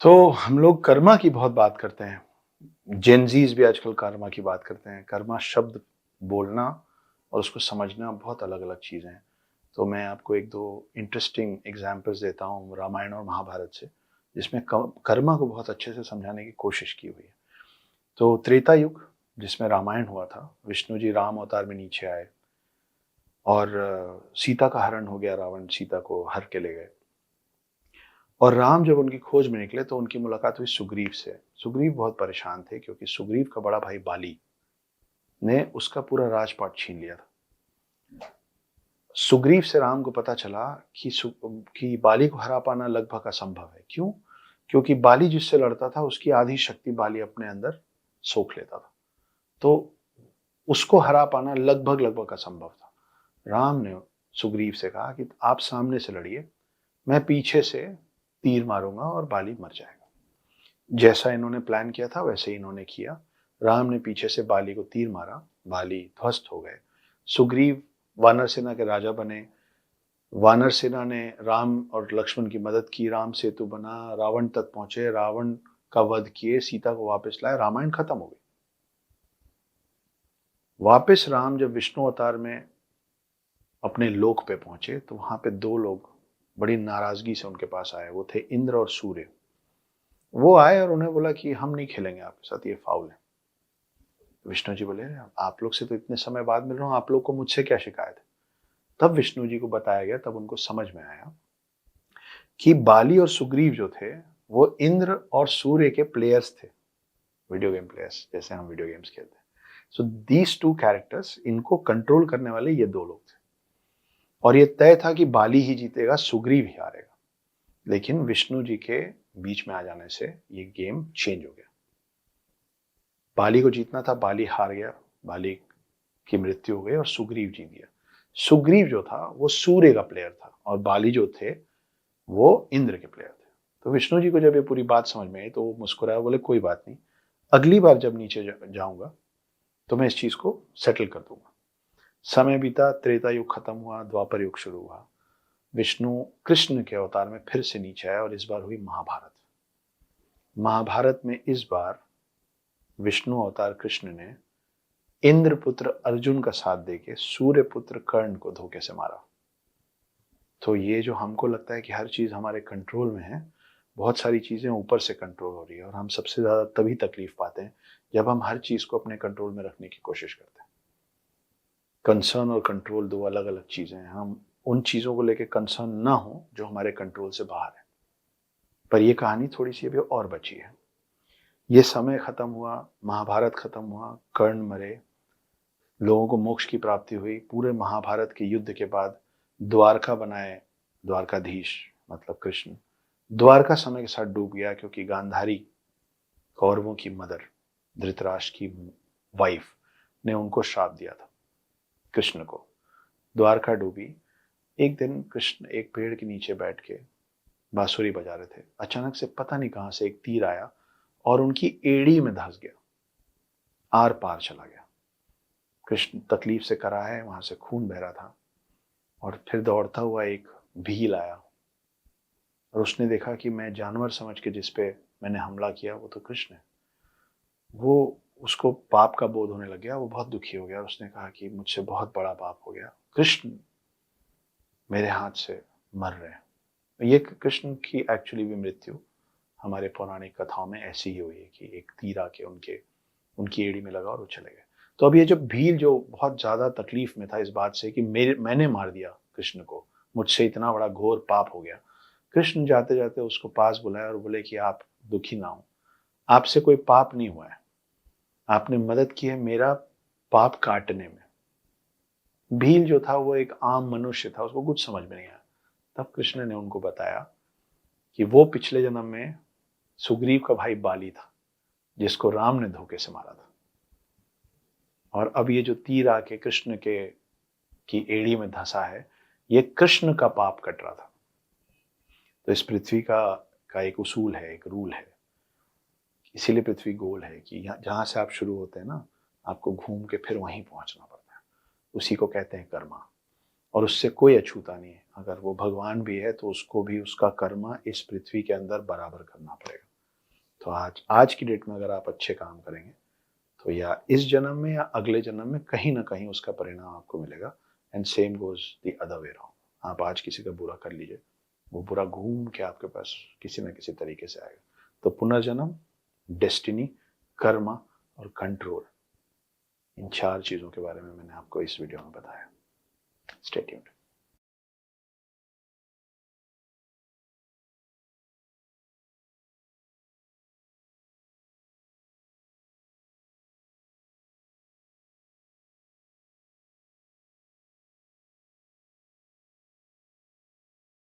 तो हम लोग कर्मा की बहुत बात करते हैं। जेनजीज भी आजकल कर्मा की बात करते हैं। कर्मा शब्द बोलना और उसको समझना बहुत अलग अलग चीज़ें हैं। तो मैं आपको एक दो इंटरेस्टिंग एग्जाम्पल्स देता हूँ रामायण और महाभारत से, जिसमें कर्मा को बहुत अच्छे से समझाने की कोशिश की हुई है। तो त्रेता युग, जिसमें रामायण हुआ था, विष्णु जी राम अवतार में नीचे आए और सीता का हरण हो गया। रावण सीता को हर के ले गए और राम जब उनकी खोज में निकले तो उनकी मुलाकात हुई सुग्रीव से। सुग्रीव बहुत परेशान थे क्योंकि सुग्रीव का बड़ा भाई बाली ने उसका पूरा राजपाट छीन लिया था। सुग्रीव से राम को पता चला कि बाली को हरा पाना लगभग असंभव है। क्यों? क्योंकि बाली जिससे लड़ता था उसकी आधी शक्ति बाली अपने अंदर सोख लेता था। तो उसको हरा पाना लगभग लगभग असंभव था। राम ने सुग्रीव से कहा कि आप सामने से लड़िए, मैं पीछे से तीर मारूंगा और बाली मर जाएगा। जैसा इन्होंने प्लान किया था वैसे ही इन्होंने किया। राम ने पीछे से बाली को तीर मारा, बाली ध्वस्त हो गए। सुग्रीव वानर सेना के राजा बने। वानर सेना ने राम और लक्ष्मण की मदद की, राम सेतु बना, रावण तक पहुंचे, रावण का वध किए, सीता को वापस लाए, रामायण खत्म हो गई। वापस राम जब विष्णु अवतार में अपने लोक पे पहुंचे तो वहां पे दो लोग बड़ी नाराजगी से उनके पास आए। वो थे इंद्र और सूर्य। वो आए और उन्हें बोला कि हम नहीं खेलेंगे आपके साथ, ये फाउल है। विष्णु जी बोले, आप लोग से तो इतने समय बाद मिल रहा हूं, आप लोग को मुझसे क्या शिकायत है? तब विष्णु जी को बताया गया, तब उनको समझ में आया कि बाली और सुग्रीव जो थे वो इंद्र और सूर्य के प्लेयर्स थे, वीडियो गेम प्लेयर्स, जैसे हम वीडियो गेम्स खेलते हैं। सो दीज टू कैरेक्टर्स, इनको कंट्रोल करने वाले ये दो लोग थे और ये तय था कि बाली ही जीतेगा, सुग्रीव ही हारेगा। लेकिन विष्णु जी के बीच में आ जाने से ये गेम चेंज हो गया। बाली को जीतना था, बाली हार गया, बाली की मृत्यु हो गई और सुग्रीव जीत गया। सुग्रीव जो था वो सूर्य का प्लेयर था और बाली जो थे वो इंद्र के प्लेयर थे। तो विष्णु जी को जब ये पूरी बात समझ में आई तो वो मुस्कुराया, बोले कोई बात नहीं, अगली बार जब नीचे जाऊंगा तो मैं इस चीज को सेटल कर दूंगा। समय बीता, त्रेता युग खत्म हुआ, द्वापर युग शुरू हुआ। विष्णु कृष्ण के अवतार में फिर से नीचे आया और इस बार हुई महाभारत। महाभारत में इस बार विष्णु अवतार कृष्ण ने इंद्रपुत्र अर्जुन का साथ देके सूर्य पुत्र कर्ण को धोखे से मारा। तो ये जो हमको लगता है कि हर चीज हमारे कंट्रोल में है, बहुत सारी चीजें ऊपर से कंट्रोल हो रही है और हम सबसे ज्यादा तभी तकलीफ पाते हैं जब हम हर चीज को अपने कंट्रोल में रखने की कोशिश करते हैं। कंसर्न और कंट्रोल दो अलग अलग चीजें हैं। हम उन चीजों को लेकर कंसर्न ना हो जो हमारे कंट्रोल से बाहर है। पर यह कहानी थोड़ी सी अभी और बची है। ये समय खत्म हुआ, महाभारत खत्म हुआ, कर्ण मरे, लोगों को मोक्ष की प्राप्ति हुई। पूरे महाभारत के युद्ध के बाद द्वारका बनाए द्वारकाधीश, मतलब कृष्ण। द्वारका समय के साथ डूब गया क्योंकि गांधारी, कौरवों की मदर, धृतराष्ट्र की वाइफ, ने उनको श्राप दिया था कृष्ण को। द्वारका डूबी। एक दिन कृष्ण एक पेड़ के नीचे बैठ के बांसुरी बजा रहे थे। अचानक से पता नहीं कहां से एक तीर आया और उनकी एड़ी में धंस गया, आर पार चला गया। कृष्ण तकलीफ से कराए, वहां से खून बह रहा था और फिर दौड़ता हुआ एक भील आया और उसने देखा कि मैं जानवर समझ के जिस पे मैंने हमला किया वो तो कृष्ण है। वो उसको पाप का बोध होने लग गया, वो बहुत दुखी हो गया और उसने कहा कि मुझसे बहुत बड़ा पाप हो गया, कृष्ण मेरे हाथ से मर रहे हैं। ये कृष्ण की एक्चुअली भी मृत्यु हमारे पौराणिक कथाओं में ऐसी ही हुई है कि एक तीर आके उनकी एड़ी में लगा और वो चले गए। तो अब ये जो भील, जो बहुत ज्यादा तकलीफ में था इस बात से कि मैंने मार दिया कृष्ण को, मुझसे इतना बड़ा घोर पाप हो गया, कृष्ण जाते जाते उसको पास बुलाया और बोले कि आप दुखी ना हो, आपसे कोई पाप नहीं हुआ है, आपने मदद की है मेरा पाप काटने में। भील जो था वो एक आम मनुष्य था, उसको कुछ समझ में नहीं आया। तब कृष्ण ने उनको बताया कि वो पिछले जन्म में सुग्रीव का भाई बाली था जिसको राम ने धोखे से मारा था और अब ये जो तीर आके कृष्ण के की एड़ी में धंसा है, ये कृष्ण का पाप कट रहा था। तो इस पृथ्वी का एक उसूल है, एक रूल है, इसीलिए पृथ्वी गोल है कि जहां से आप शुरू होते हैं ना, आपको घूम के फिर वहीं पहुंचना पड़ता है। उसी को कहते हैं कर्मा। और उससे कोई अछूता नहीं है। अगर वो भगवान भी है तो उसको भी उसका कर्मा इस पृथ्वी के अंदर बराबर करना पड़ेगा। तो आज की डेट में अगर आप अच्छे काम करेंगे तो या इस जन्म में या अगले जन्म में कहीं ना कहीं उसका परिणाम आपको मिलेगा। And same goes the other way round. आप आज किसी का बुरा कर लीजिए, वो बुरा घूम के आपके पास किसी न किसी तरीके से आएगा। तो पुनर्जन्म, डेस्टिनी, कर्मा और कंट्रोल, इन 4 चीजों के बारे में मैंने आपको इस वीडियो में बताया। Stay tuned.